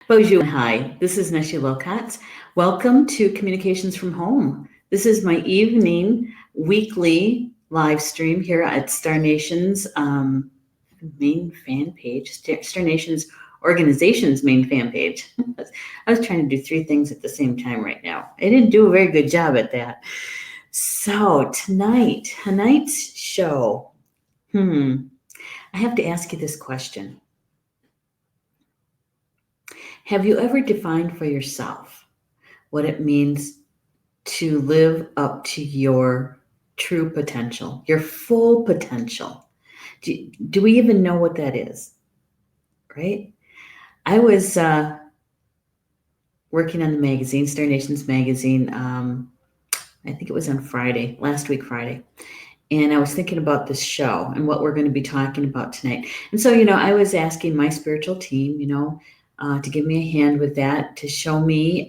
Bonjour and hi, this is Neshi Lokotz. Welcome to Communications from Home. This is my evening weekly live stream here at Star Nation's main fan page, Star Nation's organization's main fan page. I was trying to do three things at the same time right now. I didn't do a very good job at that. So tonight's show, I have to ask you this question. Have you ever defined for yourself what it means to live up to your true potential, your full potential? Do we even know what that is? Right? I was working on the magazine, Star Nation's magazine. I think it was on Friday, last week Friday. And I was thinking about this show and what we're going to be talking about tonight. And so, I was asking my spiritual team, to give me a hand with that, to show me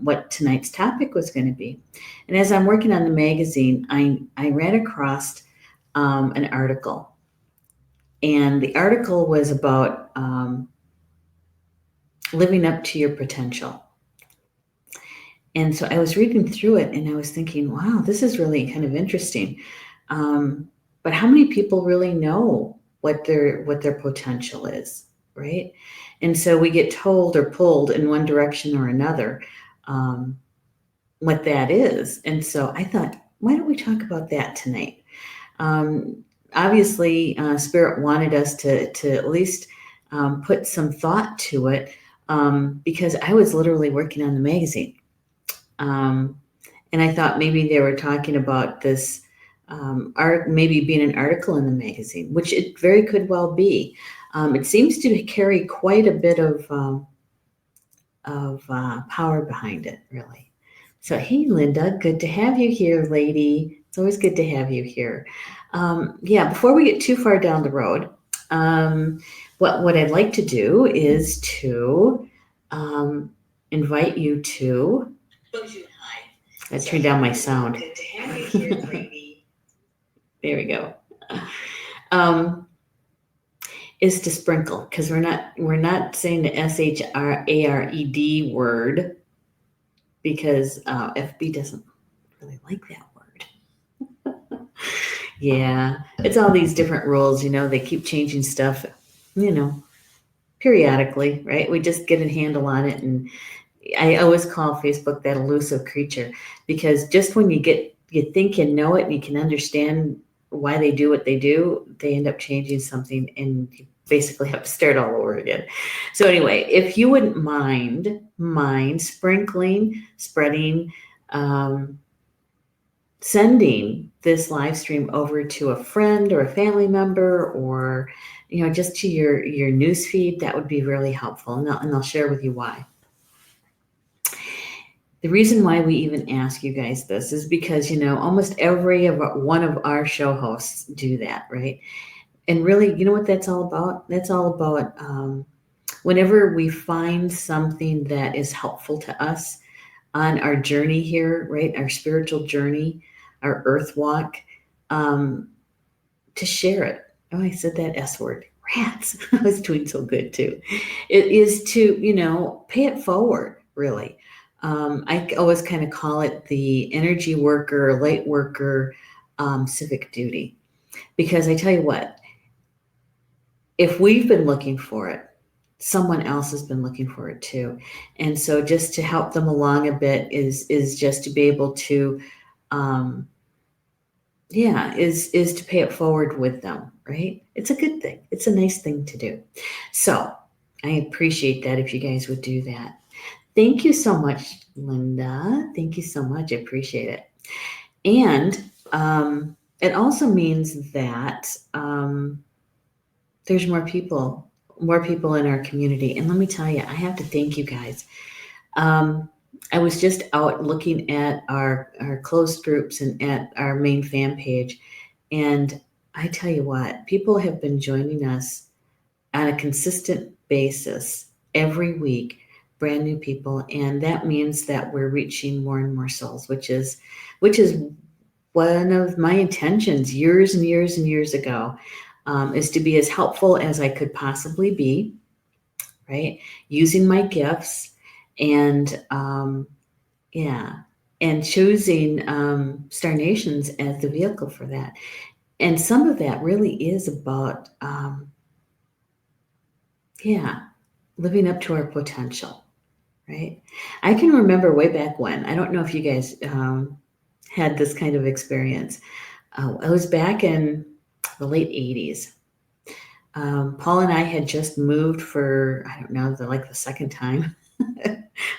what tonight's topic was going to be. And as I'm working on the magazine, I ran across an article. And the article was about living up to your potential. And so I was reading through it and I was thinking, wow, this is really kind of interesting. But how many people really know what their potential is, right? And so we get told or pulled in one direction or another what that is. And so I thought, why don't we talk about that tonight? Obviously, Spirit wanted us to at least put some thought to it because I was literally working on the magazine. And I thought maybe they were talking about this art, maybe being an article in the magazine, which it very could well be. It seems to carry quite a bit of power behind it, really. So, hey, Linda, good to have you here, lady. It's always good to have you here. Before we get too far down the road, what I'd like to do is to invite you to. Let's turn down my sound. Good to have you here, lady. There we go. Is to sprinkle, because we're not saying the SHRARED word because FB doesn't really like that word. Yeah, it's all these different rules, they keep changing stuff, periodically, right? We just get a handle on it. And I always call Facebook that elusive creature, because just when you think you know it and you can understand why they do what they do, they end up changing something and you basically have to start all over again. So anyway, if you wouldn't mind sprinkling, spreading, sending this live stream over to a friend or a family member, or just to your news feed, that would be really helpful. And I'll share with you why. The reason why we even ask you guys this is because, almost every one of our show hosts do that, right? And really, you know what that's all about? That's all about whenever we find something that is helpful to us on our journey here, right? Our spiritual journey, our earth walk, to share it. Oh, I said that S word. Rats. I was doing so good too. It is to, pay it forward, really. I always kind of call it the energy worker, light worker, civic duty. Because I tell you what, if we've been looking for it, someone else has been looking for it too. And so just to help them along a bit is just to be able to, is to pay it forward with them, right? It's a good thing. It's a nice thing to do. So I appreciate that if you guys would do that. Thank you so much, Linda. Thank you so much. I appreciate it. And it also means that there's more people in our community. And let me tell you, I have to thank you guys. I was just out looking at our closed groups and at our main fan page. And I tell you what, people have been joining us on a consistent basis every week, brand new people. And that means that we're reaching more and more souls, which is one of my intentions years and years and years ago, is to be as helpful as I could possibly be, right? Using my gifts and, yeah, and choosing Star Nations as the vehicle for that. And some of that really is about, yeah, living up to our potential, right? I can remember way back when, I don't know if you guys had this kind of experience. I was back in the late 80s. Paul and I had just moved for, I don't know, the second time.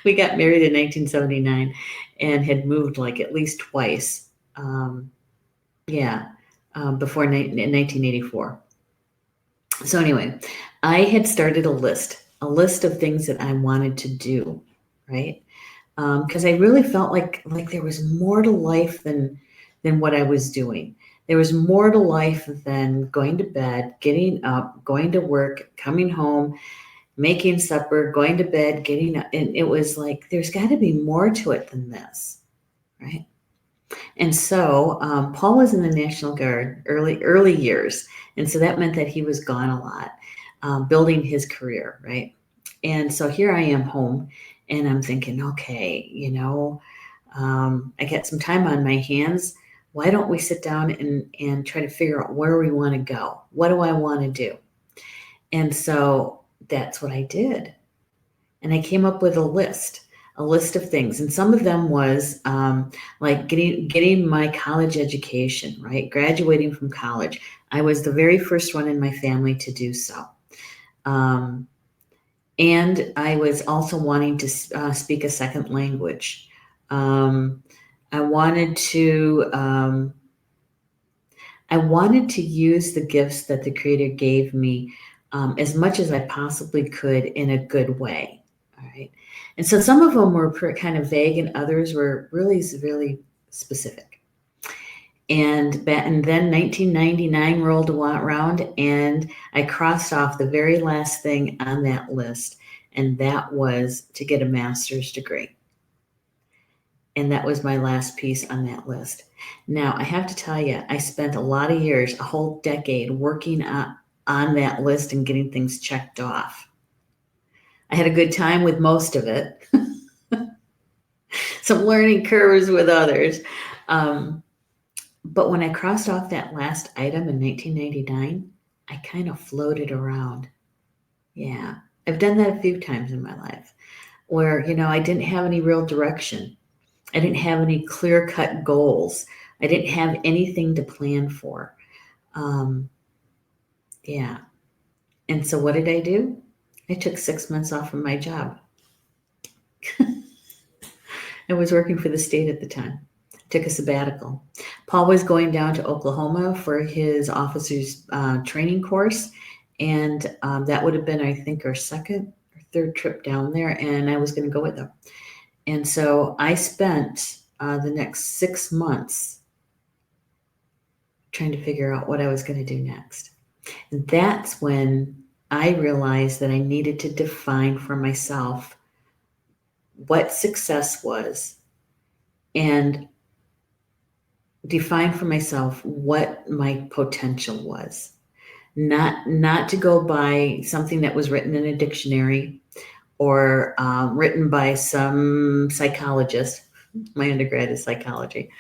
We got married in 1979 and had moved like at least twice. Yeah, before in 1984. So anyway, I had started a list of things that I wanted to do, right? Because I really felt like there was more to life than what I was doing. There was more to life than going to bed, getting up, going to work, coming home, making supper, going to bed, getting up. And it was like, there's got to be more to it than this, right? And so Paul was in the National Guard early years. And so that meant that he was gone a lot, building his career, right? And so here I am home and I'm thinking, okay, I got some time on my hands. Why don't we sit down and try to figure out where we want to go? What do I want to do? And so that's what I did. And I came up with a list of things. And some of them was like getting my college education, right? Graduating from college. I was the very first one in my family to do so. And I was also wanting to speak a second language. I wanted to use the gifts that the Creator gave me as much as I possibly could in a good way. All right. And so some of them were kind of vague and others were really, really specific. And then 1999 rolled around and I crossed off the very last thing on that list. And that was to get a master's degree. And that was my last piece on that list. Now, I have to tell you, I spent a lot of years, a whole decade, working on that list and getting things checked off. I had a good time with most of it, some learning curves with others. But when I crossed off that last item in 1999, I kind of floated around. Yeah, I've done that a few times in my life where, I didn't have any real direction. I didn't have any clear-cut goals. I didn't have anything to plan for. Yeah. And so what did I do? I took 6 months off from my job. I was working for the state at the time. Took a sabbatical. Paul was going down to Oklahoma for his officer's training course. And that would have been, I think, our second or third trip down there. And I was going to go with him. And so I spent the next 6 months trying to figure out what I was going to do next. And that's when I realized that I needed to define for myself what success was and define for myself what my potential was. Not to go by something that was written in a dictionary or written by some psychologist. My undergrad is psychology.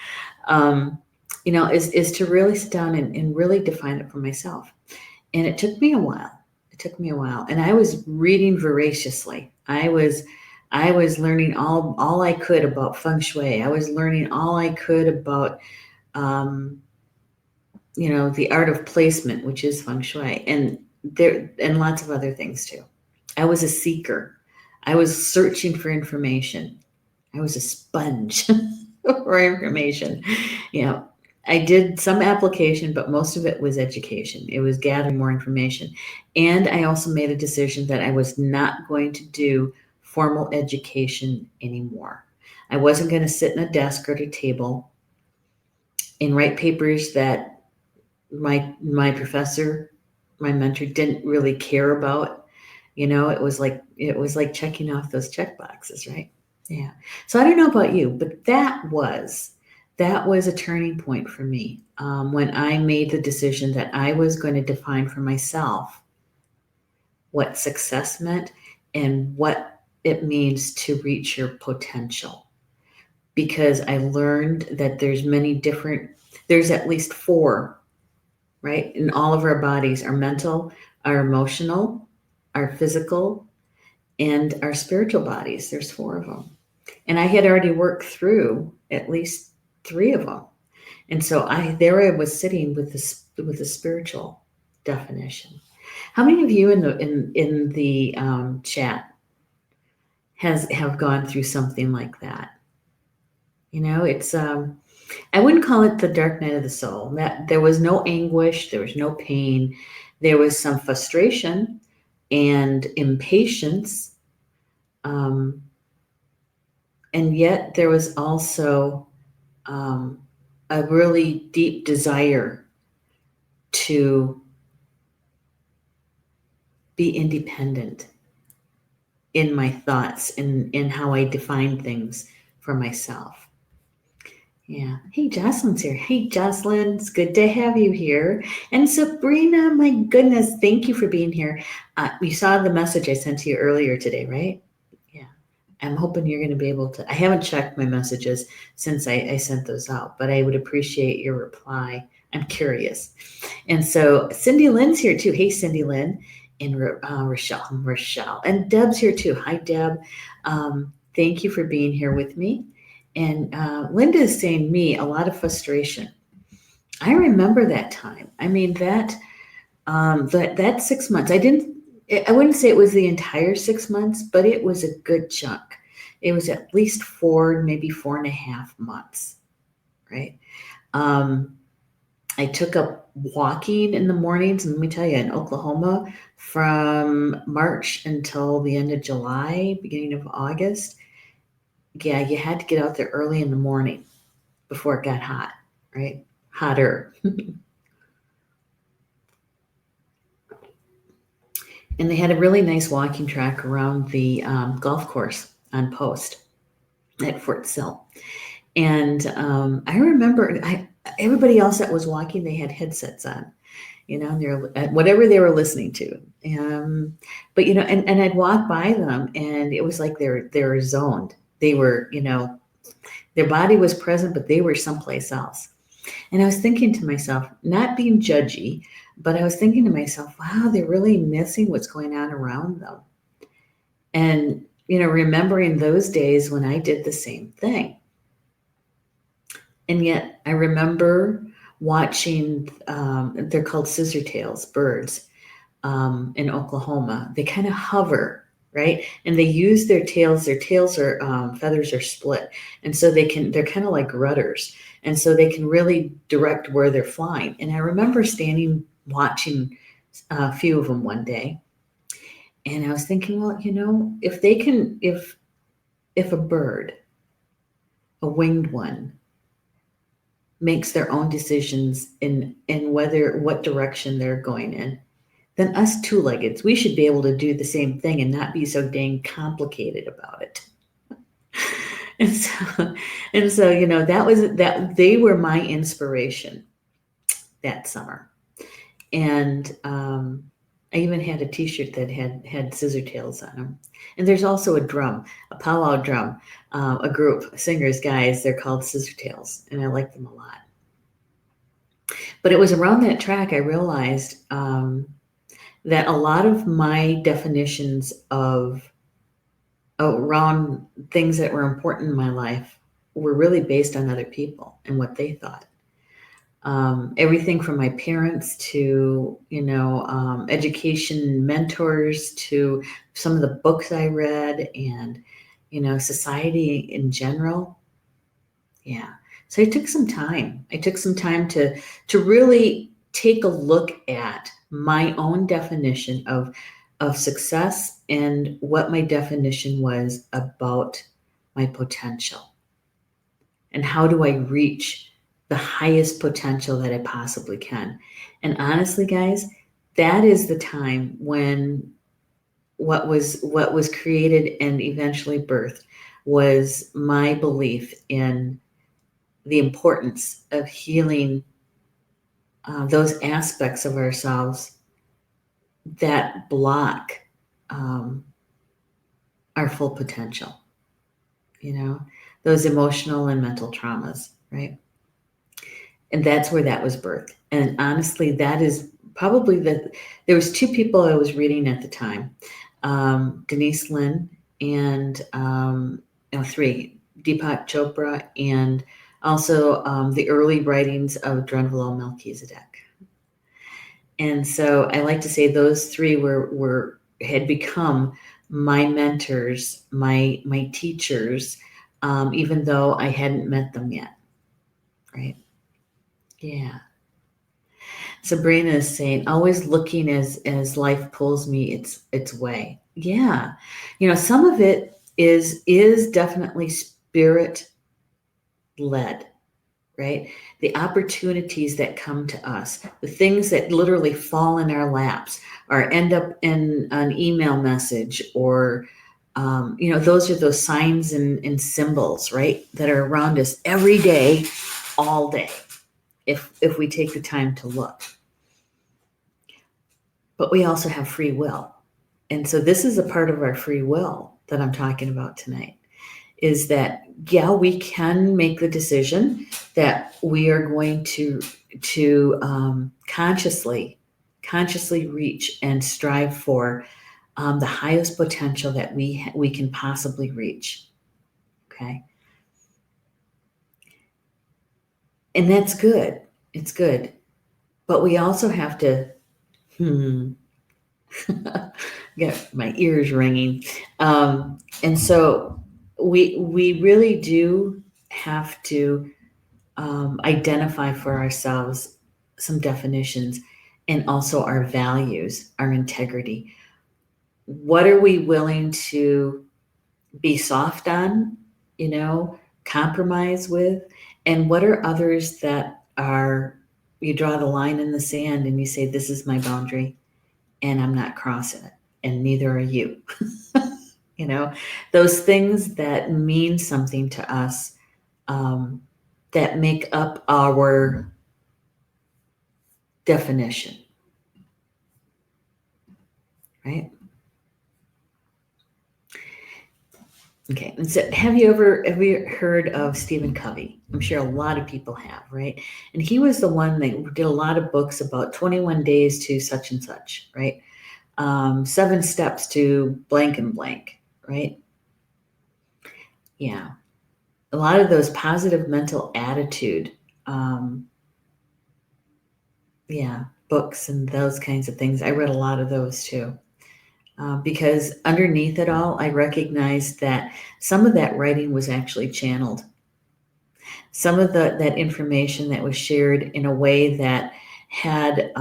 Is to really sit down and really define it for myself. And it took me a while. And I was reading voraciously. I was learning all I could about feng shui. I was learning all I could about the art of placement, which is feng shui, and lots of other things too. I was a seeker. I was searching for information. I was a sponge for information. I did some application, but most of it was education. It was gathering more information. And I also made a decision that I was not going to do formal education anymore. I wasn't going to sit in a desk or at a table and write papers that my professor, my mentor didn't really care about. It was like checking off those check boxes, right? Yeah. So I don't know about you, but that was a turning point for me when I made the decision that I was going to define for myself what success meant and what it means to reach your potential. Because I learned that there's at least four, right? In all of our bodies, our mental, our emotional, our physical, and our spiritual bodies. There's four of them. And I had already worked through at least three of them. And so I was sitting with the spiritual definition. How many of you in the chat have gone through something like that? It's I wouldn't call it the dark night of the soul. That there was no anguish, there was no pain, there was some frustration and impatience, um, and yet there was also um, a really deep desire to be independent in my thoughts and in how I define things for myself. Yeah. Hey, Jocelyn's here. Hey, Jocelyn, it's good to have you here. And Sabrina, my goodness, thank you for being here. You saw the message I sent to you earlier today, right? Yeah. I'm hoping you're going to be able to. I haven't checked my messages since I sent those out, but I would appreciate your reply. I'm curious. And so Cindy Lynn's here too. Hey, Cindy Lynn. And Rochelle. And Deb's here too. Hi, Deb. Thank you for being here with me. And Linda is saying a lot of frustration. I remember that time. I mean, that 6 months, I wouldn't say it was the entire 6 months, but it was a good chunk. It was at least 4, maybe 4.5 months, right? I took up walking in the mornings, and let me tell you, in Oklahoma, from March until the end of July, beginning of August, yeah, you had to get out there early in the morning before it got hot, right? Hotter. And they had a really nice walking track around the golf course on Post at Fort Sill. And I remember everybody else that was walking, they had headsets on, they're whatever they were listening to. But and I'd walk by them, and it was like they were zoned. They were, their body was present, but they were someplace else. And I was thinking to myself, not being judgy, but I was thinking to myself, wow, they're really missing what's going on around them. And, remembering those days when I did the same thing. And yet I remember watching, they're called scissortails birds in Oklahoma. They kind of hover, right? And they use their tails are feathers are split. And so they're kind of like rudders. And so they can really direct where they're flying. And I remember standing watching a few of them one day. And I was thinking, well, if a bird, a winged one, makes their own decisions in what direction they're going in, then us two-leggeds, we should be able to do the same thing and not be so dang complicated about it. And so, that they were my inspiration that summer. And I even had a T-shirt that had scissor tails on them. And there's also a powwow drum, a group, singers, guys. They're called Scissortails, and I like them a lot. But it was around that track I realized that a lot of my definitions around things that were important in my life were really based on other people and what they thought. Everything from my parents to, education mentors to some of the books I read and, society in general. Yeah. So I took some time. to really take a look at my own definition of success and what my definition was about my potential. And how do I reach the highest potential that I possibly can? And honestly, guys, that is the time when what was created and eventually birthed was my belief in the importance of healing those aspects of ourselves that block our full potential, those emotional and mental traumas, right? And that's where that was birthed. And honestly, that is probably there was two people I was reading at the time, Denise Lynn and three, Deepak Chopra, and also the early writings of Drunvalo Melchizedek. And so I like to say those three had become my mentors, my teachers, even though I hadn't met them yet, right? Yeah. Sabrina is saying, always looking as life pulls me its way. Yeah. Some of it is definitely spirit led, right? The opportunities that come to us, the things that literally fall in our laps or end up in an email message or those are those signs and symbols, right? That are around us every day, all day, if we take the time to look. But we also have free will. And so this is a part of our free will that I'm talking about tonight, is that, yeah, we can make the decision that we are going to consciously reach and strive for the highest potential that we can possibly reach. Okay. And that's good. It's good. But we also have to, get my ears ringing. And so we really do have to identify for ourselves some definitions and also our values, our integrity. What are we willing to be soft on, compromise with? And what are others that you draw the line in the sand and you say, this is my boundary and I'm not crossing it, and neither are you. Those things that mean something to us, that make up our definition, right? Okay, and so have you ever heard of Stephen Covey? I'm sure a lot of people have, right? And he was the one that did a lot of books about 21 days to such and such, right? 7 steps to blank and blank, right? Yeah. A lot of those positive mental attitude, books and those kinds of things. I read a lot of those too. Because underneath it all, I recognized that some of that writing was actually channeled. Some of that information that was shared in a way that had,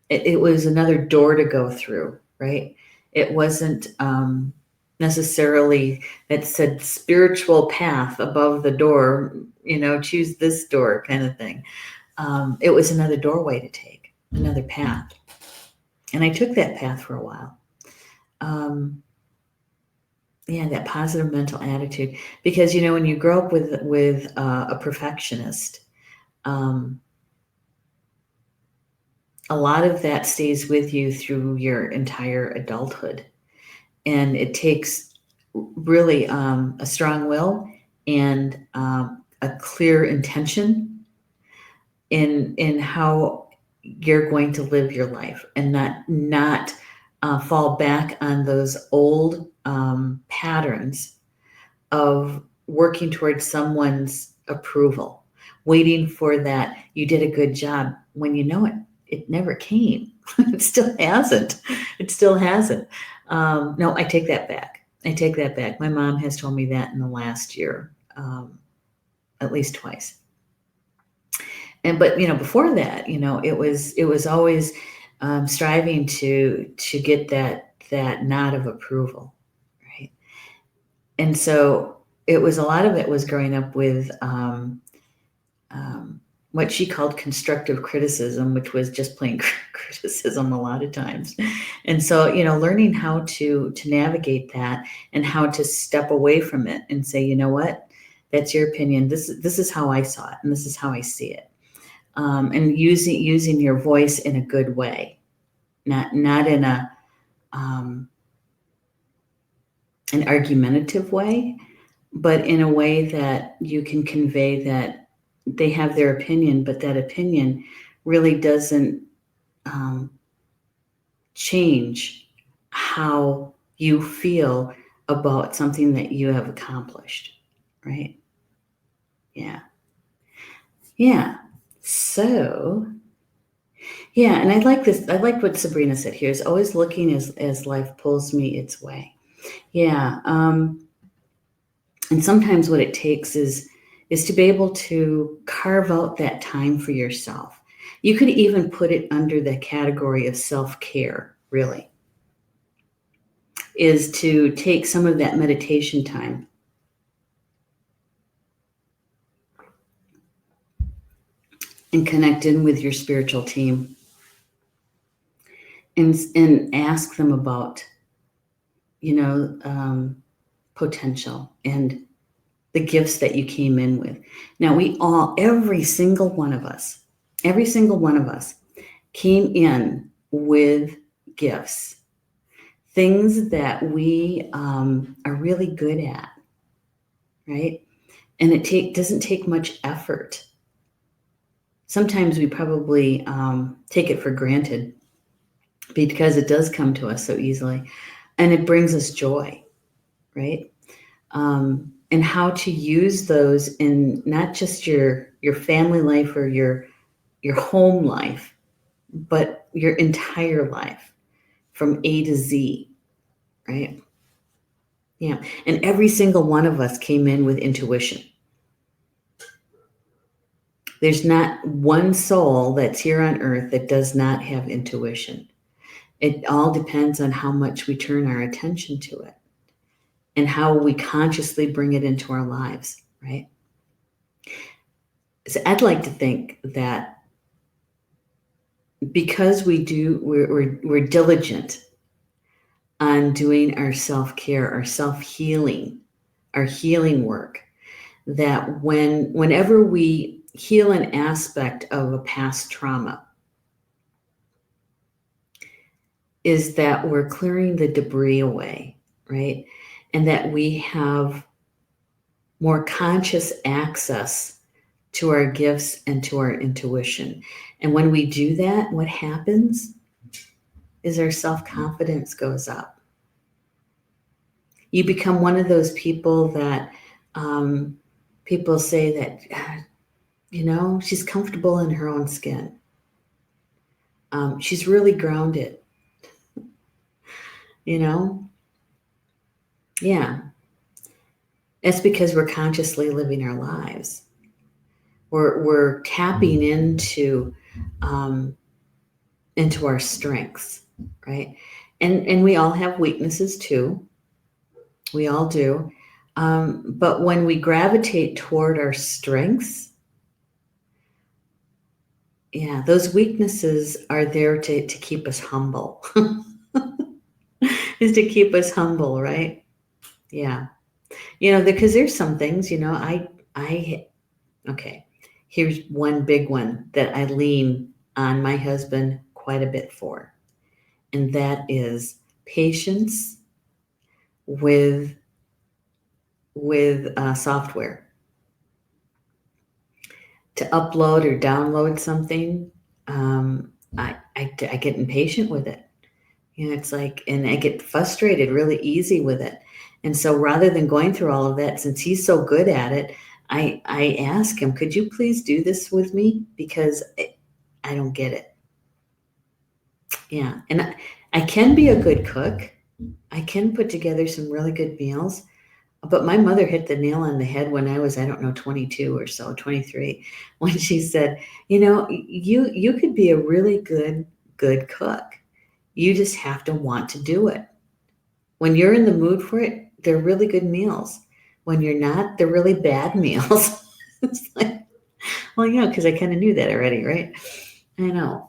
it was another door to go through, right? It wasn't necessarily that said spiritual path above the door, choose this door kind of thing. It was another doorway to take, another path. And I took that path for a while. That positive mental attitude, because when you grow up with a perfectionist, a lot of that stays with you through your entire adulthood, and it takes really a strong will and a clear intention in how you're going to live your life, and not fall back on those old patterns of working towards someone's approval, waiting for that you did a good job when it never came. It still hasn't. No, I take that back. My mom has told me that in the last year, at least twice. But before that, it was always striving to get that nod of approval, right? And so a lot of it was growing up with what she called constructive criticism, which was just plain criticism a lot of times. And so, learning how to navigate that and how to step away from it and say, you know what, that's your opinion. This is how I saw it, and this is how I see it. And using your voice in a good way, not in a an argumentative way, but in a way that you can convey that they have their opinion, but that opinion really doesn't um, change how you feel about something that you have accomplished, right? Yeah. Yeah. So, yeah, and I like this. I like what Sabrina said here is always looking as life pulls me its way. Yeah. And sometimes what it takes is to be able to carve out that time for yourself. You could even put it under the category of self-care, really, is to take some of that meditation time and connect in with your spiritual team and ask them about, you know, potential and the gifts that you came in with. Now, every single one of us came in with gifts, things that we are really good at, right? And doesn't take much effort. Sometimes we probably take it for granted because it does come to us so easily, and it brings us joy, right? And how to use those in not just your family life or your home life, but your entire life from A to Z, right? Yeah. And every single one of us came in with intuition. There's not one soul that's here on earth that does not have intuition. It all depends on how much we turn our attention to it and how we consciously bring it into our lives, right? So I'd like to think that because we're diligent on doing our self-care, our self-healing, our healing work, that whenever we heal an aspect of a past trauma, is that we're clearing the debris away, right? And that we have more conscious access to our gifts and to our intuition. And when we do that, what happens is our self-confidence goes up. You become one of those people that people say that, she's comfortable in her own skin. She's really grounded, you know? Yeah. It's because we're consciously living our lives. We're tapping into our strengths, right? And we all have weaknesses too. We all do. But when we gravitate toward our strengths, yeah, those weaknesses are there to keep us humble. Is to keep us humble, right? Yeah. Because there's some things, okay, here's one big one that I lean on my husband quite a bit for, and that is patience with software. To upload or download something, I get impatient with it. It's like, and I get frustrated really easy with it. And so rather than going through all of that, since he's so good at it, I ask him, could you please do this with me? Because I don't get it. Yeah. And I can be a good cook. I can put together some really good meals. But my mother hit the nail on the head when I was, I don't know, 22 or so, 23, when she said, you could be a really good cook. You just have to want to do it. When you're in the mood for it, they're really good meals. When you're not, they're really bad meals. It's like, well, yeah, because I kind of knew that already, right? I know.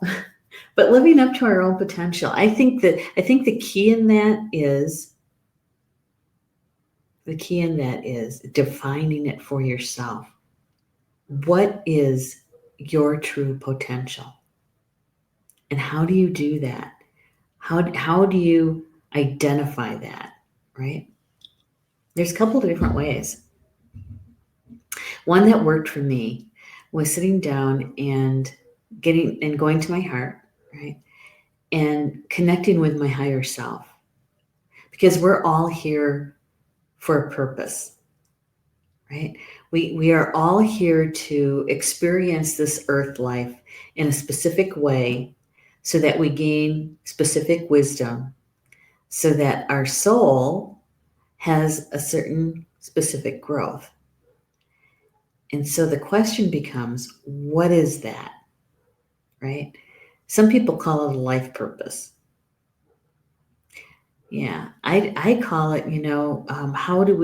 But living up to our own potential, I think the key in that is defining it for yourself. What is your true potential? And how do you do that? How do you identify that, right? There's a couple of different ways. One that worked for me was sitting down and going to my heart, right? And connecting with my higher self. Because we're all here for a purpose, right? We are all here to experience this earth life in a specific way so that we gain specific wisdom, so that our soul has a certain specific growth. And so the question becomes, what is that, right? Some people call it a life purpose. Yeah, I call it, how do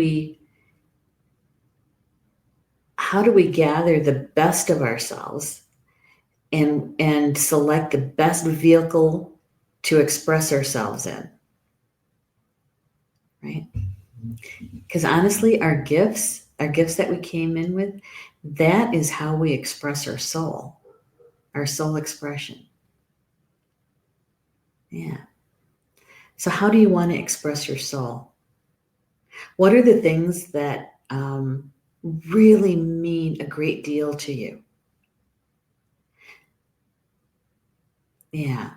we gather the best of ourselves and select the best vehicle to express ourselves in, right? Because honestly, our gifts that we came in with, that is how we express our soul expression. Yeah. So how do you want to express your soul? What are the things that really mean a great deal to you? Yeah.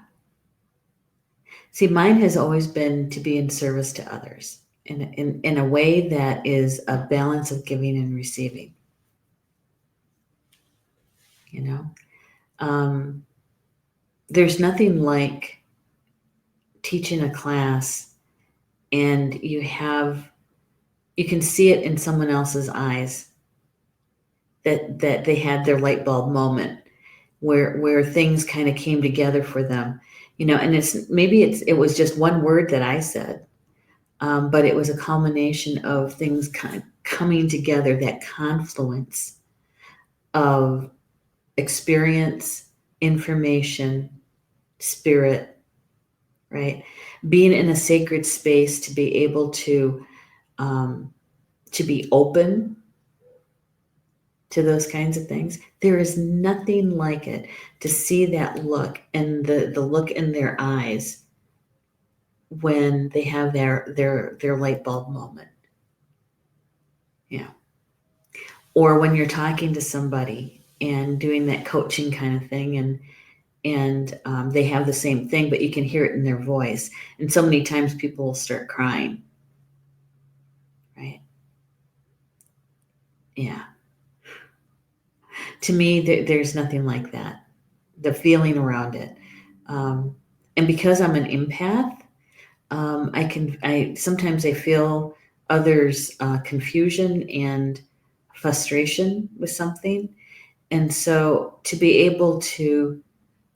See, mine has always been to be in service to others in a way that is a balance of giving and receiving, you know? Um, there's nothing like teaching a class and you can see it in someone else's eyes that they had their light bulb moment where things kind of came together for them, and it was just one word that I said, but it was a culmination of things kind of coming together, that confluence of experience, information, spirit, right? Being in a sacred space to be able um, to be open to those kinds of things. There is nothing like it to see that look and the look in their eyes when they have their light bulb moment. Yeah. Or when you're talking to somebody and doing that coaching kind of thing, and they have the same thing, but you can hear it in their voice. And so many times people will start crying, right? Yeah. To me, there's nothing like that. The feeling around it, um, and because I'm an empath, I sometimes I feel others' confusion and frustration with something, and so to be able to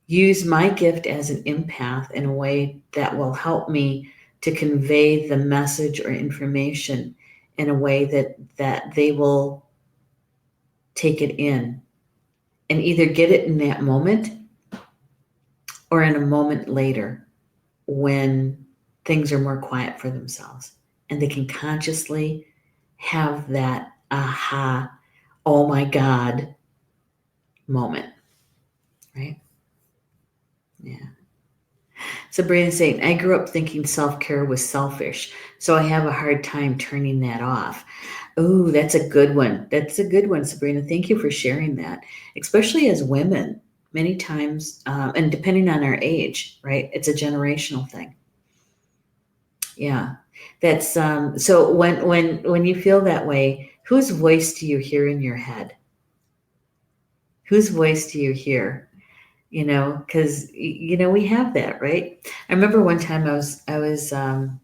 use my gift as an empath in a way that will help me to convey the message or information in a way that they will take it in and either get it in that moment or in a moment later when things are more quiet for themselves and they can consciously have that aha, oh my God moment, right? Yeah. Sabrina saying, I grew up thinking self care was selfish, so I have a hard time turning that off. Oh, that's a good one. That's a good one, Sabrina. Thank you for sharing that. Especially as women, many times, and depending on our age, right? It's a generational thing. Yeah, that's so when you feel that way, whose voice do you hear in your head? Whose voice do you hear? Because we have that, right? I remember one time in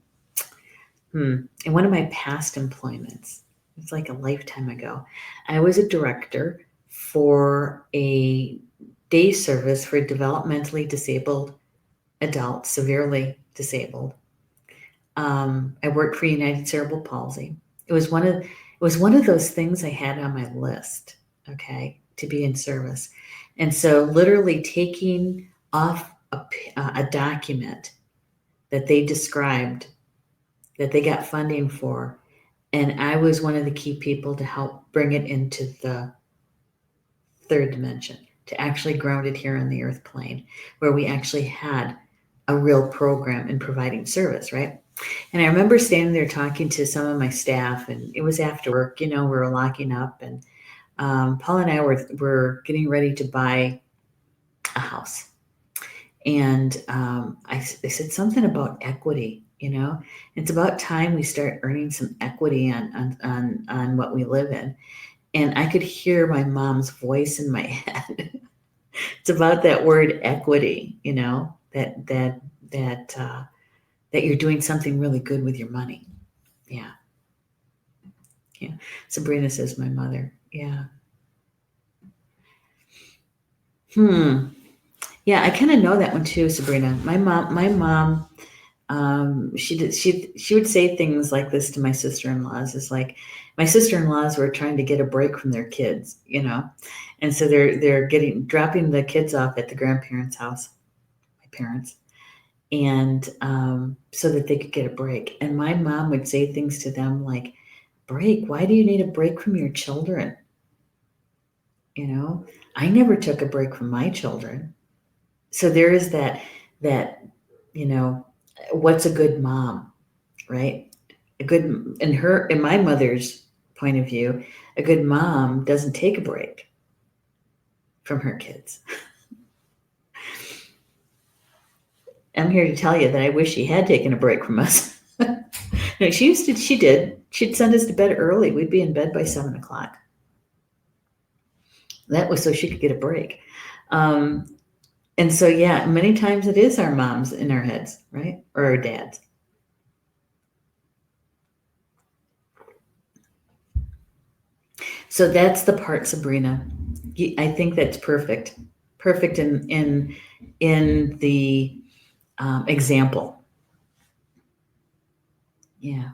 one of my past employments. It's like a lifetime ago. I was a director for a day service for developmentally disabled adults, severely disabled. I worked for United Cerebral Palsy. It was one of those things I had on my list, okay, to be in service. And so literally taking off a document that they described that they got funding for, and I was one of the key people to help bring it into the third dimension, to actually ground it here on the earth plane, where we actually had a real program in providing service, right? And I remember standing there talking to some of my staff, and it was after work, we were locking up, and Paul and I were getting ready to buy a house. And I said something about equity, It's about time we start earning some equity on what we live in. And I could hear my mom's voice in my head. It's about that word equity, that you're doing something really good with your money. Yeah. Yeah. Sabrina says my mother. Yeah. Yeah, I kind of know that one too, Sabrina. My mom, she would say things like this to my sister-in-laws. It's like my sister-in-laws were trying to get a break from their kids, and so they're dropping the kids off at the grandparents' house, my parents, and so that they could get a break. And my mom would say things to them like, "Break? Why do you need a break from your children?" I never took a break from my children. So there is that you know what's a good mom, right? A good in my mother's point of view, a good mom doesn't take a break from her kids. I'm here to tell you that I wish she had taken a break from us. No, she did. She'd send us to bed early. We'd be in bed by 7 o'clock. That was so she could get a break. And so, yeah, many times it is our moms in our heads, right? Or our dads. So that's the part, Sabrina. I think that's perfect. Perfect in the example. Yeah,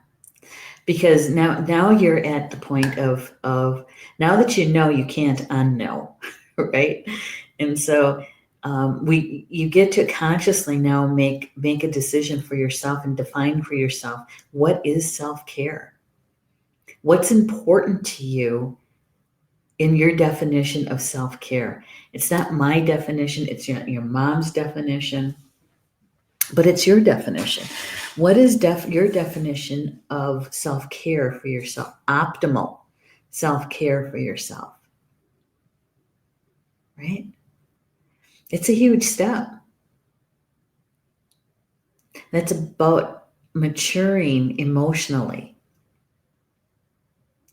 because now you're at the point of now that you know you can't unknow, right? And so you get to consciously now make a decision for yourself and define for yourself what is self-care. What's important to you in your definition of self-care. It's not my definition, it's your mom's definition, but it's your definition. What is your definition of self-care for yourself? Optimal self-care for yourself, right? It's a huge step. That's about maturing emotionally.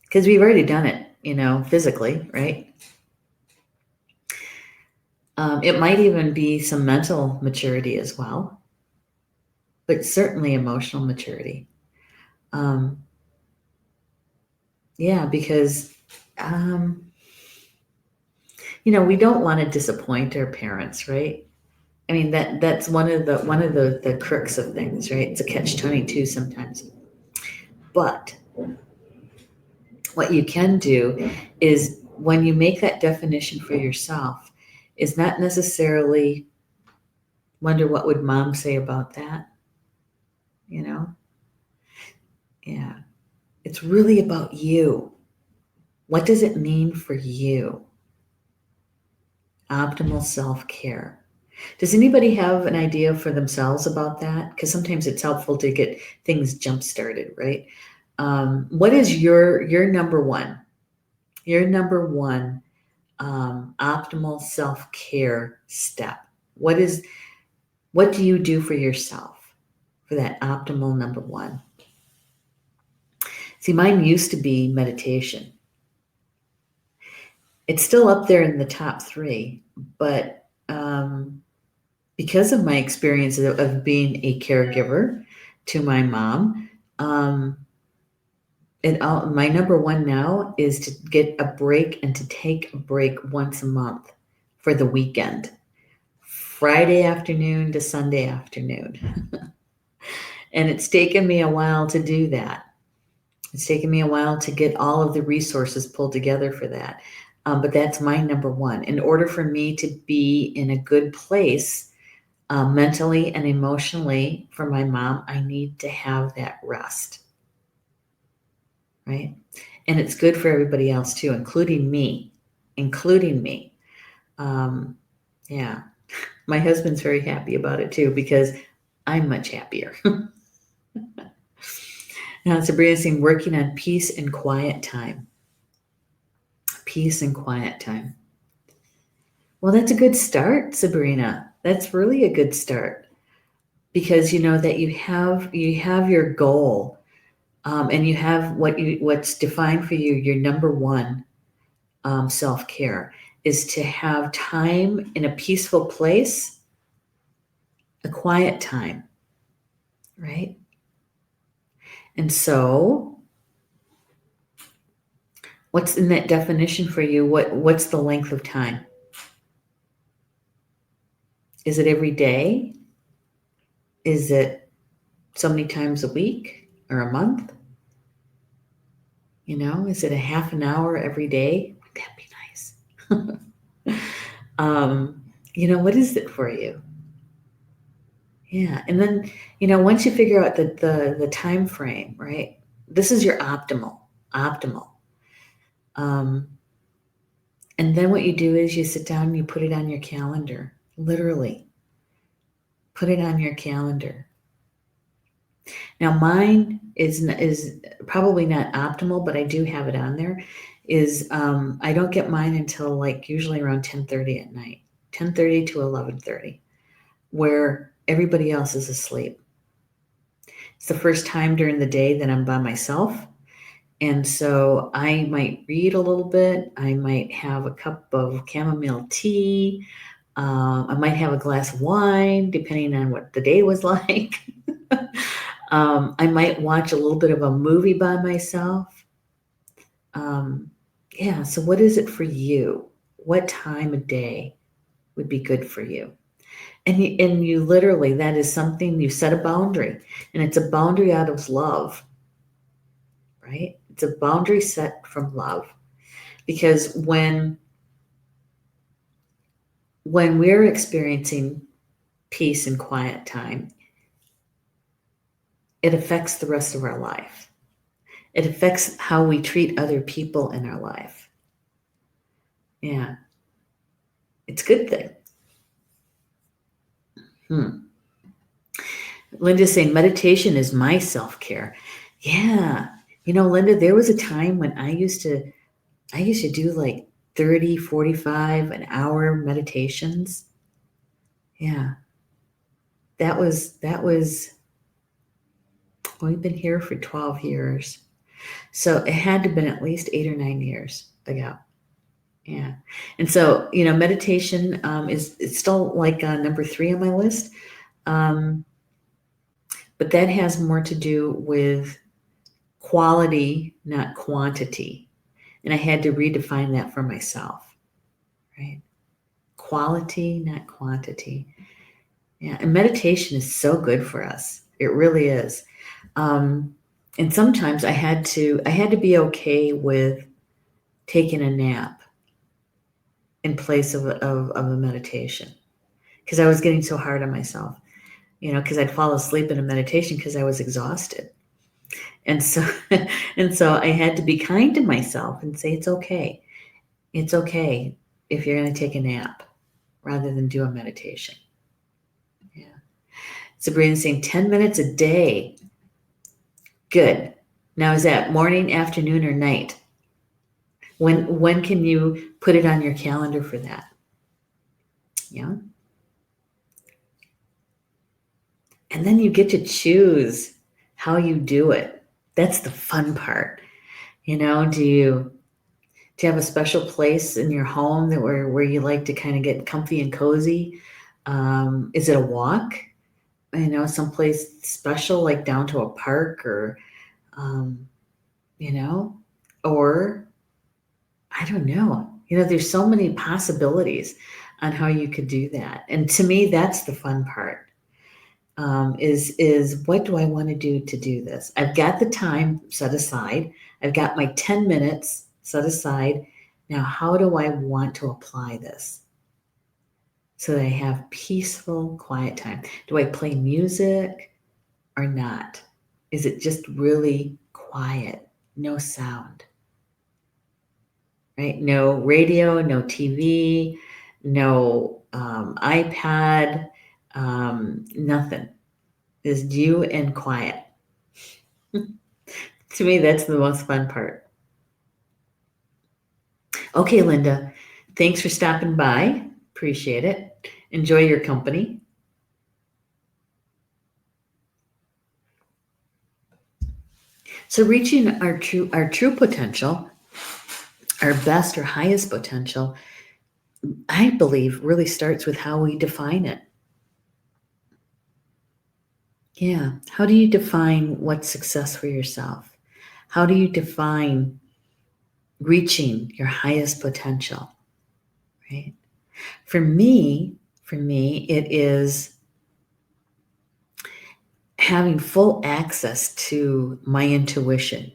Because we've already done it, physically, right? It might even be some mental maturity as well, but certainly emotional maturity. Yeah, because we don't want to disappoint our parents, right? I mean that's one of the crux of things, right? It's a catch-22 sometimes. But what you can do is when you make that definition for yourself is not necessarily wonder what would mom say about that, you know? Yeah. It's really about you. What does it mean for you? Optimal self-care. Does anybody have an idea for themselves about that? Because sometimes it's helpful to get things jump started, right? What is your number one? Your number one optimal self-care step. What do you do for yourself for that optimal number one? See, mine used to be meditation. It's still up there in the top 3, but because of my experience of being a caregiver to my mom, my number one now is to get a break and to take a break once a month for the weekend, Friday afternoon to Sunday afternoon. And it's taken me a while to do that. It's taken me a while to get all of the resources pulled together for that. But that's my number one. In order for me to be in a good place mentally and emotionally for my mom, I need to have that rest. Right? And it's good for everybody else too, including me. Yeah. My husband's very happy about it too, because I'm much happier. Now, Sabrina saying working on peace and quiet time. Peace and quiet time. Well, that's a good start, Sabrina. That's really a good start because you know that you have your goal, and you have what's defined for you. Your number one self care is to have time in a peaceful place, a quiet time, right? And so, what's in that definition for you? What's the length of time? Is it every day? Is it so many times a week or a month? Is it a half an hour every day? That'd be nice. What is it for you? Yeah. And then, once you figure out the time frame, right? This is your optimal. Um, and then what you do is you sit down and you put it on your calendar. Literally. Put it on your calendar. Now mine is probably not optimal, but I do have it on there. Is I don't get mine until like usually around 10:30 at night, 10:30 to 11:30, where everybody else is asleep. It's the first time during the day that I'm by myself, and so I might read a little bit. I might have a cup of chamomile tea. I might have a glass of wine, depending on what the day was like. I might watch a little bit of a movie by myself. Yeah, so what is it for you? What time of day would be good for you? And you literally, that is something, you set a boundary, and it's a boundary out of love, right? It's a boundary set from love. Because when we're experiencing peace and quiet time, it affects the rest of our life. It affects how we treat other people in our life. Yeah, it's a good thing. Linda's saying meditation is my self-care. Yeah. Linda, there was a time when I used to do like 30, 45 an hour meditations. Yeah. That was we've been here for 12 years. So it had to have been at least 8 or 9 years ago. Yeah. And so, meditation is it's still like number 3 on my list. But that has more to do with quality, not quantity. And I had to redefine that for myself, right? Quality, not quantity. Yeah. And meditation is so good for us. It really is. And sometimes I had to be okay with taking a nap in place of a meditation because I was getting so hard on myself, because I'd fall asleep in a meditation because I was exhausted. And so, and so I had to be kind to myself and say, it's okay. It's okay if you're going to take a nap rather than do a meditation. Yeah. Sabrina's saying 10 minutes a day. Good. Now, is that morning, afternoon, or night? When can you put it on your calendar for that? Yeah. And then you get to choose how you do it. That's the fun part. Do you have a special place in your home where you like to kind of get comfy and cozy? Is it a walk? Someplace special like down to a park um, you know, or I don't know. There's so many possibilities on how you could do that. And to me, that's the fun part. Is what do I want to do this? I've got the time set aside. I've got my 10 minutes set aside. Now, how do I want to apply this so that I have peaceful, quiet time? Do I play music or not? Is it just really quiet? No sound, right? No radio, no TV, no iPad, nothing. Is you and quiet. To me, that's the most fun part. Okay, Linda, thanks for stopping by. Appreciate it. Enjoy your company. So reaching our true potential, our best or highest potential, I believe really starts with how we define it. Yeah. How do you define what's success for yourself? How do you define reaching your highest potential? Right? For me, it is having full access to my intuition,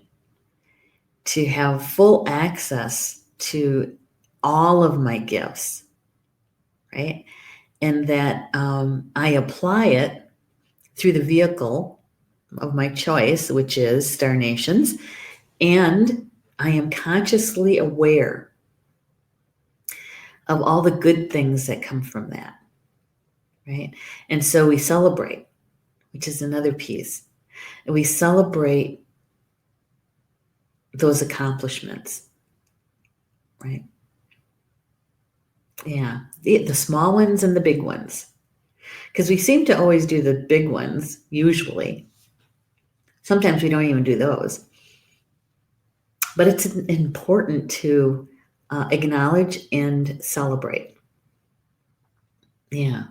to have full access to all of my gifts, right? And that I apply it through the vehicle of my choice, which is Star Nations, and I am consciously aware of all the good things that come from that, right? And so we celebrate, which is another piece. And we celebrate those accomplishments, right? Yeah, the small ones and the big ones. Because we seem to always do the big ones, usually. Sometimes we don't even do those. But it's important to acknowledge and celebrate. Yeah.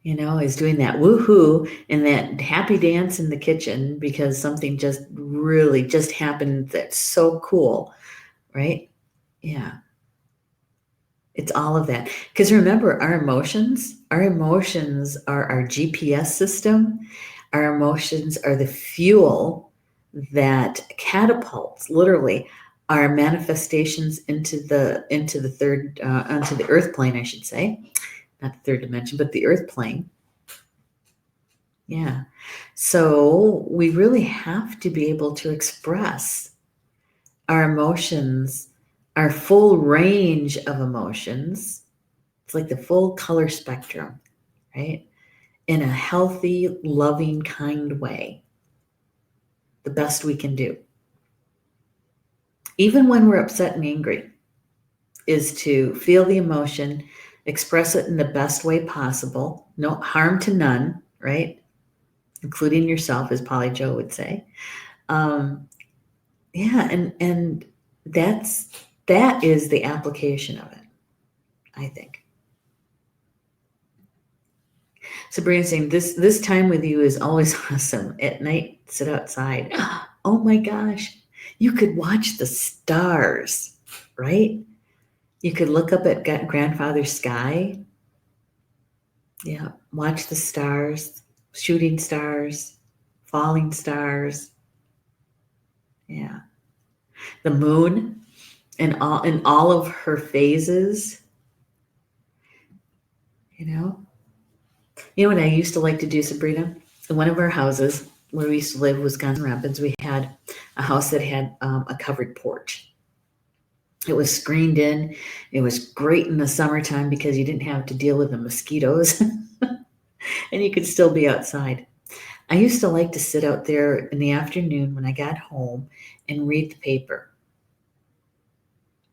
Is doing that woohoo and that happy dance in the kitchen because something just really just happened that's so cool, right? Yeah. It's all of that. Because remember, our emotions are our GPS system. Our emotions are the fuel that catapults literally our manifestations into the third onto the earth plane, I should say. Not the third dimension, but the earth plane. Yeah. So we really have to be able to express our emotions, our full range of emotions. It's like the full color spectrum, right? In a healthy, loving, kind way. The best we can do. Even when we're upset and angry, is to feel the emotion, express it in the best way possible, no harm to none, right? Including yourself, as Polly Joe would say. Um, yeah, and that is the application of it, I think. Sabrina saying this time with you is always awesome. At night, sit outside. Oh my gosh, you could watch the stars, right? You could look up at grandfather's sky. Yeah, watch the stars, shooting stars, falling stars. Yeah, the moon and all of her phases. You know, what I used to like to do, Sabrina? In one of our houses where we used to live, Wisconsin Rapids, we had a house that had a covered porch. It was screened in. It was great in the summertime because you didn't have to deal with the mosquitoes and you could still be outside. I used to like to sit out there in the afternoon when I got home and read the paper,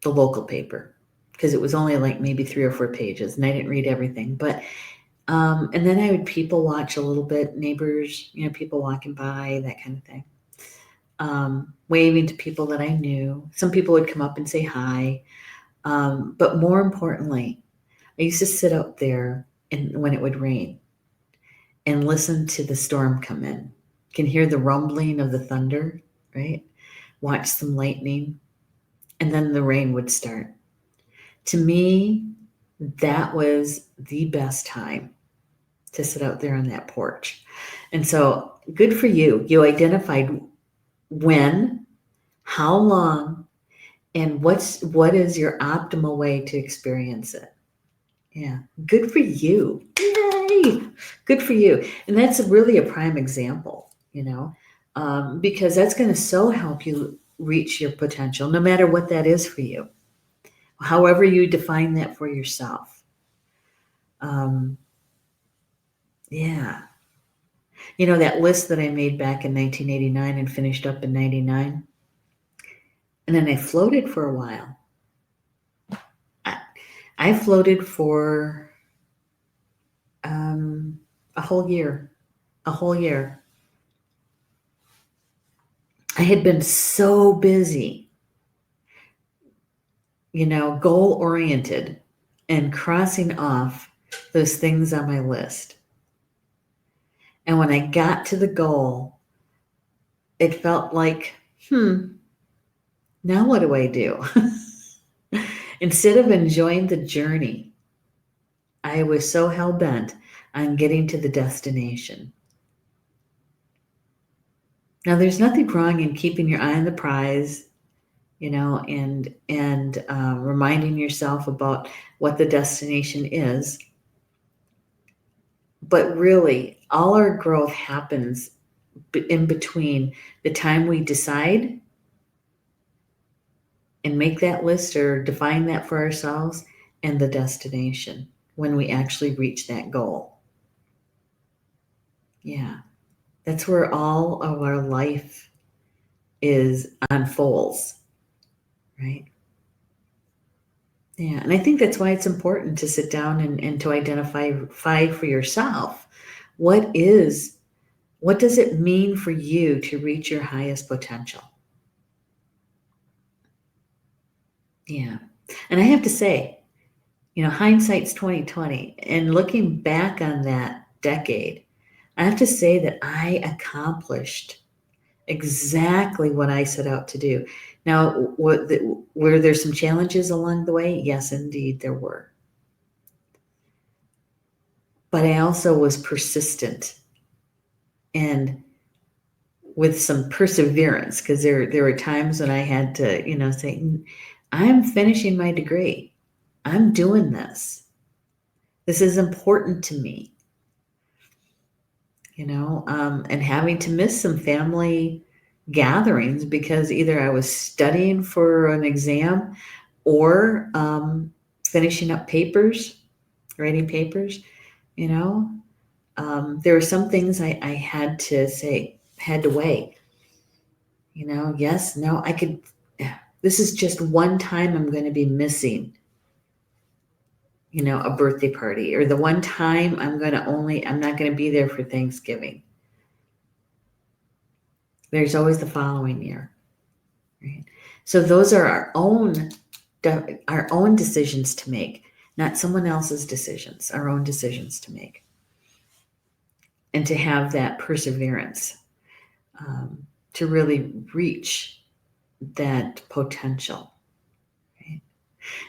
the local paper, because it was only like maybe 3 or 4 pages and I didn't read everything. But and then I would people watch a little bit, neighbors, people walking by, that kind of thing. Waving to people that I knew. Some people would come up and say hi. But more importantly, I used to sit out there and when it would rain and listen to the storm come in. You can hear the rumbling of the thunder, right? Watch some lightning, and then the rain would start. To me, that was the best time to sit out there on that porch. And so good for you. You identified when, how long, and what is your optimal way to experience it. Yeah, good for you. Yay! Good for you. And that's really a prime example, because that's going to so help you reach your potential, no matter what that is for you, however you define that for yourself. Yeah. You know, that list that I made back in 1989 and finished up in 99, and then I floated for a while. I floated for a whole year. A whole year. I had been so busy, you know, goal oriented and crossing off those things on my list. And when I got to the goal, it felt like, now what do I do? Instead of enjoying the journey, I was so hell bent on getting to the destination. Now, there's nothing wrong in keeping your eye on the prize, you know, and reminding yourself about what the destination is. But really, all our growth happens in between the time we decide and make that list or define that for ourselves and the destination when we actually reach that goal. Yeah, that's where all of our life is unfolds, right? Yeah, and I think that's why it's important to sit down and to identify for yourself what does it mean for you to reach your highest potential? Yeah. And I have to say, you know, hindsight's 2020, and looking back on that decade, I have to say that I accomplished exactly what I set out to do. Now, were there some challenges along the way? Yes, indeed, there were. But I also was persistent and with some perseverance, because there were times when I had to, you know, say, I'm finishing my degree. I'm doing this. This is important to me, you know, and having to miss some family gatherings because either I was studying for an exam or finishing up papers, writing papers, you know. There were some things I had to say, had to weigh, you know, yes, no, I could, this is just one time I'm going to be missing, you know, a birthday party, or the one time I'm not going to be there for Thanksgiving. There's always the following year, right? So those are our own decisions to make, not someone else's decisions, our own decisions to make. And to have that perseverance to really reach that potential. Right?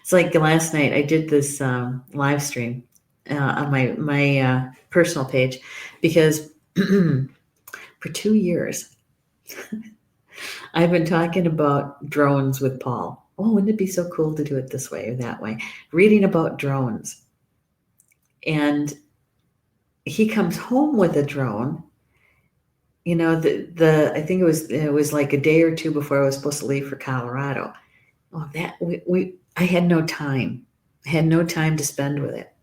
It's like last night I did this live stream on my personal page because for 2 years I've been talking about drones with Paul. Oh, wouldn't it be so cool to do it this way or that way? Reading about drones. And he comes home with a drone. You know, the I think it was like a day or two before I was supposed to leave for Colorado. Oh, that I had no time. I had no time to spend with it.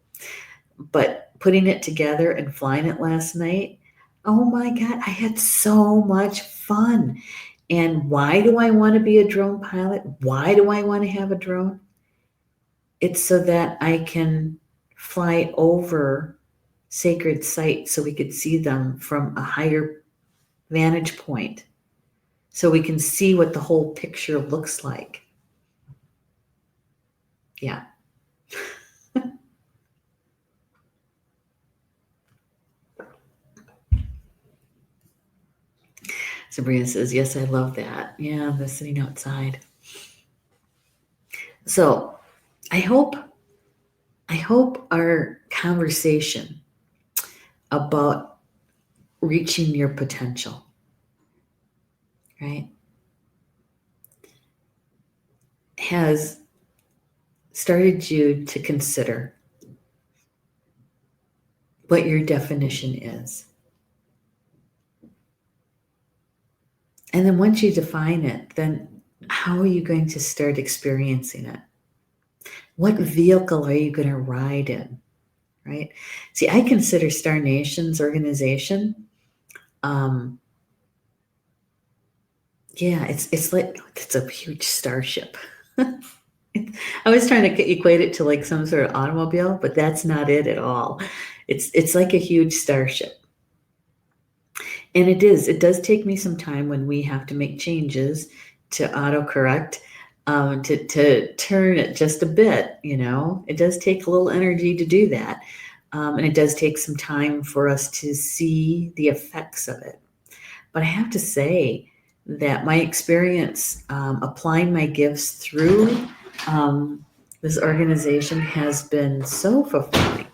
But putting it together and flying it last night, oh my God, I had so much fun. And why do I want to be a drone pilot? Why do I want to have a drone? It's so that I can fly over sacred sites so we could see them from a higher vantage point, so we can see what the whole picture looks like. Yeah. Sabrina says, yes, I love that. Yeah, the sitting outside. So I hope our conversation about reaching your potential, right, has started you to consider what your definition is. And then once you define it, then how are you going to start experiencing it? What vehicle are you going to ride in, right? See, I consider Star Nation's organization Um, yeah, it's like it's a huge starship. I was trying to equate it to like some sort of automobile, but that's not it at all. It's like a huge starship. And it does take me some time when we have to make changes to autocorrect, to turn it just a bit, you know. It does take a little energy to do that. And it does take some time for us to see the effects of it. But I have to say that my experience applying my gifts through this organization has been so fulfilling,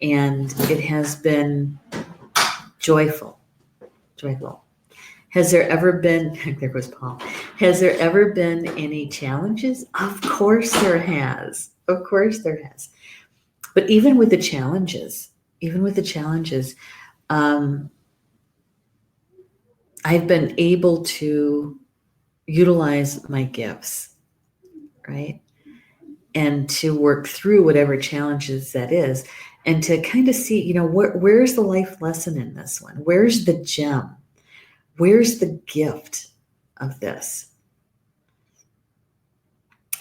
and it has been joyful. Joyful. Has there ever been, there goes Paul, has there ever been any challenges? Of course there has. Of course there has. But even with the challenges, um, I've been able to utilize my gifts, right? And to work through whatever challenges that is, and to kind of see, you know, where's the life lesson in this one? Where's the gem? Where's the gift of this?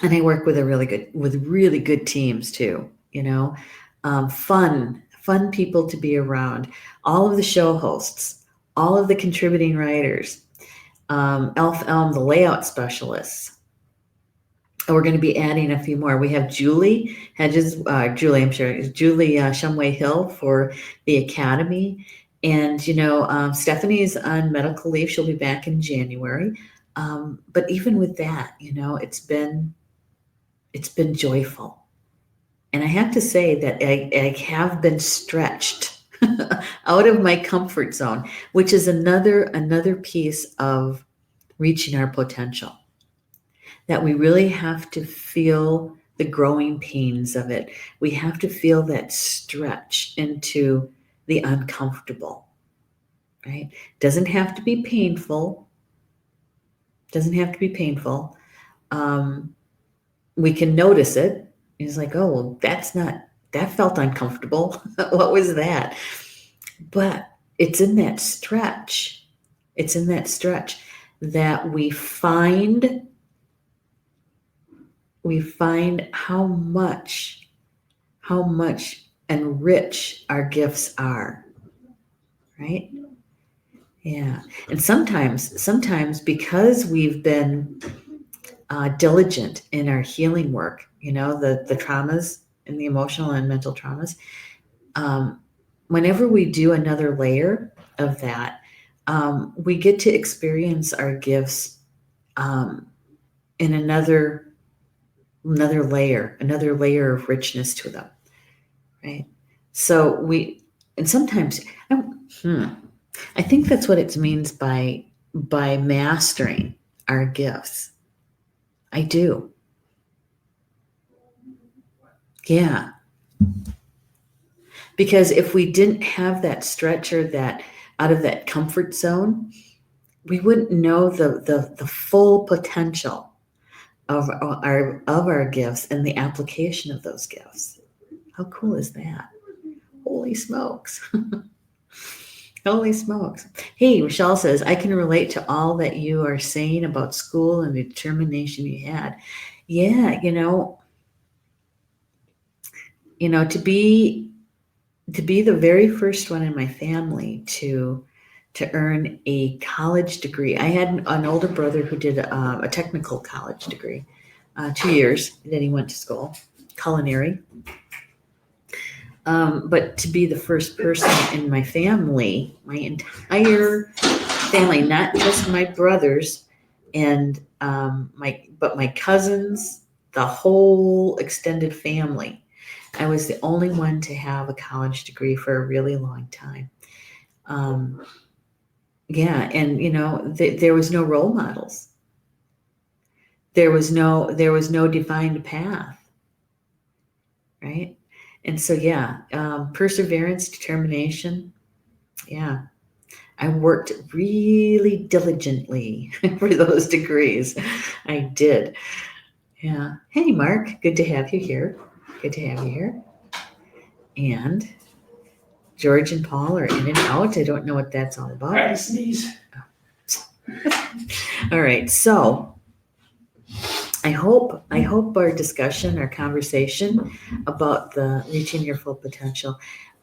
And I work with really good teams too, you know, fun people to be around, all of the show hosts, all of the contributing writers, Elf Elm, the layout specialists. And we're going to be adding a few more. We have Julie Hedges, Julie Shumway Hill for the Academy. And, you know, Stephanie's on medical leave. She'll be back in January. But even with that, you know, it's been joyful. And I have to say that I have been stretched out of my comfort zone, which is another piece of reaching our potential. That we really have to feel the growing pains of it. We have to feel that stretch into the uncomfortable, right? Doesn't have to be painful. Doesn't have to be painful. We can notice it. It's like, oh, well, that felt uncomfortable. What was that? But it's in that stretch. It's in that stretch that we find how much and rich our gifts are, right? Yeah. And sometimes because we've been diligent in our healing work, you know, the traumas and the emotional and mental traumas, whenever we do another layer of that, we get to experience our gifts in another layer of richness to them, right? So sometimes, I think that's what it means by mastering our gifts. I do. Yeah. Because if we didn't have that stretch or that out of that comfort zone, we wouldn't know the full potential of our gifts and the application of those gifts. How cool is that? Holy smokes. Holy smokes. Hey, Rochelle says, I can relate to all that you are saying about school and the determination you had. Yeah, to be the very first one in my family to earn a college degree. I had an older brother who did a technical college degree, 2 years. Then he went to school, culinary. But to be the first person in my family, my entire family, not just my brothers and my cousins, the whole extended family. I was the only one to have a college degree for a really long time. Yeah, and there was no role models. There was no defined path, right? And so, yeah, perseverance, determination. Yeah, I worked really diligently for those degrees. I did. Yeah. Hey, Mark, good to have you here. Good to have you here. And George and Paul are in and out. I don't know what that's all about. I sneeze. All right, so I hope our discussion, our conversation about the reaching your full potential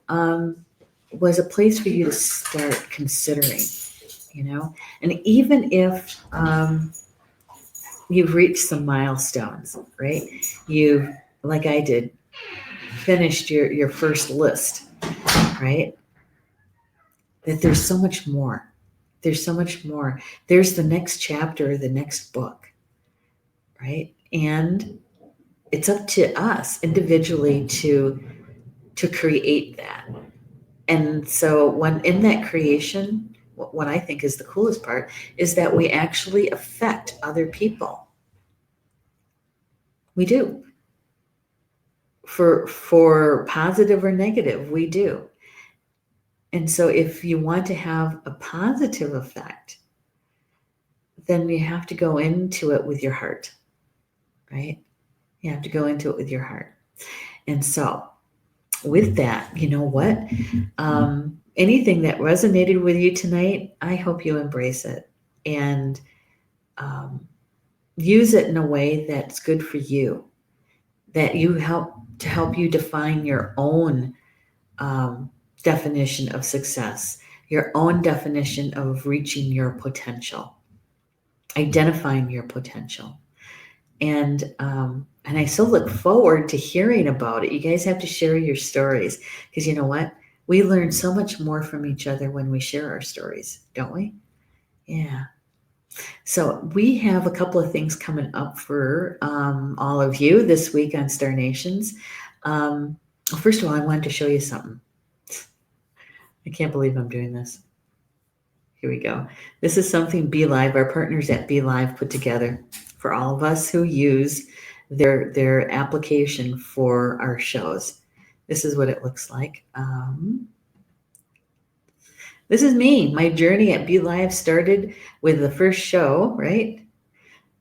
was a place for you to start considering, and even if you've reached some milestones, right? You've, like I did, finished your first list, right? That there's so much more. There's so much more. There's the next chapter, the next book, right? And it's up to us individually to create that. And so when in that creation, what I think is the coolest part is that we actually affect other people. We do. For positive or negative, we do. And so if you want to have a positive effect, then you have to go into it with your heart, right? You have to go into it with your heart. And so with that, you know what? Anything that resonated with you tonight, I hope you embrace it and use it in a way that's good for you, that you help you define your own definition of success, your own definition of reaching your potential, identifying your potential. And I so look forward to hearing about it. You guys have to share your stories because you know what? We learn so much more from each other when we share our stories, don't we? Yeah. So we have a couple of things coming up for all of you this week on Star Nations. First of all, I wanted to show you something. I can't believe I'm doing this. Here we go. This is something Be Live, our partners at Be Live, put together for all of us who use their application for our shows. This is what it looks like. This is me. My journey at Be Live started with the first show, right?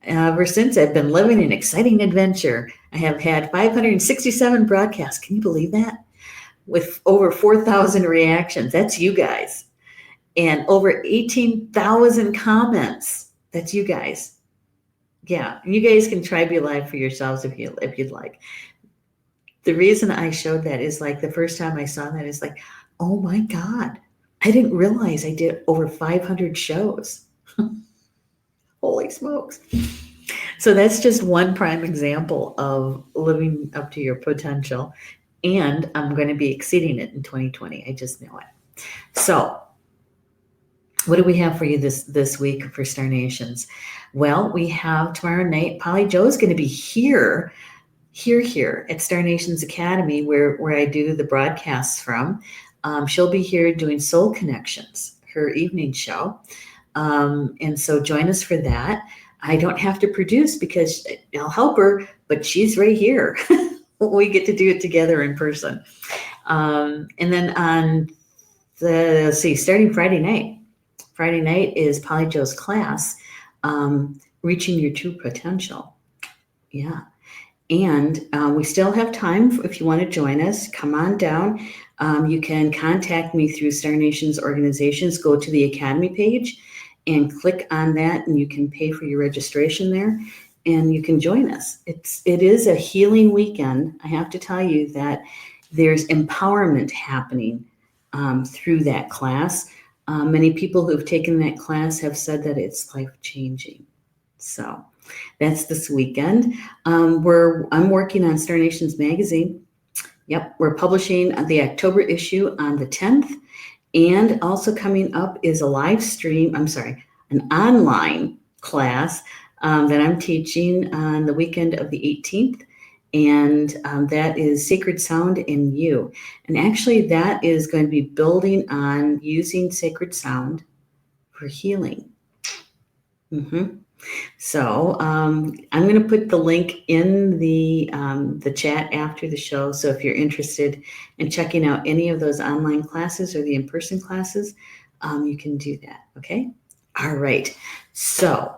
Ever since, I've been living an exciting adventure. I have had 567 broadcasts. Can you believe that? With over 4,000 reactions. That's you guys. And over 18,000 comments. That's you guys. Yeah, you guys can try Be Live for yourselves if you'd like. The reason I showed that is like the first time I saw that is like, oh my God, I didn't realize I did over 500 shows. Holy smokes. So that's just one prime example of living up to your potential. And I'm going to be exceeding it in 2020. I just know it. So what do we have for you this week for Star Nations? Well, we have tomorrow night, Polly Joe's going to be here at Star Nations Academy, where I do the broadcasts from. She'll be here doing Soul Connections, her evening show. And so join us for that. I don't have to produce because I'll help her, but she's right here. We get to do it together in person. And then on starting Friday night is Polly Joe's class, Reaching Your True Potential. Yeah. And we still have time if you want to join us. Come on down. You can contact me through Star Nations organizations. Go to the Academy page and click on that, and you can pay for your registration there, and you can join us. It is a healing weekend. I have to tell you that there's empowerment happening through that class. Many people who've taken that class have said that it's life-changing. So that's this weekend. I'm working on Star Nations magazine. Yep, we're publishing the October issue on the 10th. And also coming up is an online class that I'm teaching on the weekend of the 18th. And that is Sacred Sound in You. And actually that is going to be building on using sacred sound for healing. So I'm going to put the link in the chat after the show. So if you're interested in checking out any of those online classes or the in-person classes, you can do that. Okay. All right. So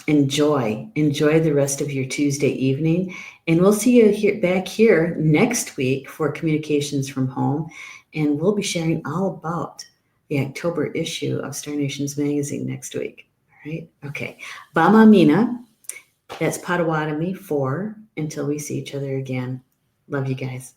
enjoy the rest of your Tuesday evening, and we'll see you back here next week for Communications from Home. And we'll be sharing all about the October issue of Star Nations Magazine next week. All right? Okay. Bama Mina. That's Potawatomi for until we see each other again. Love you guys.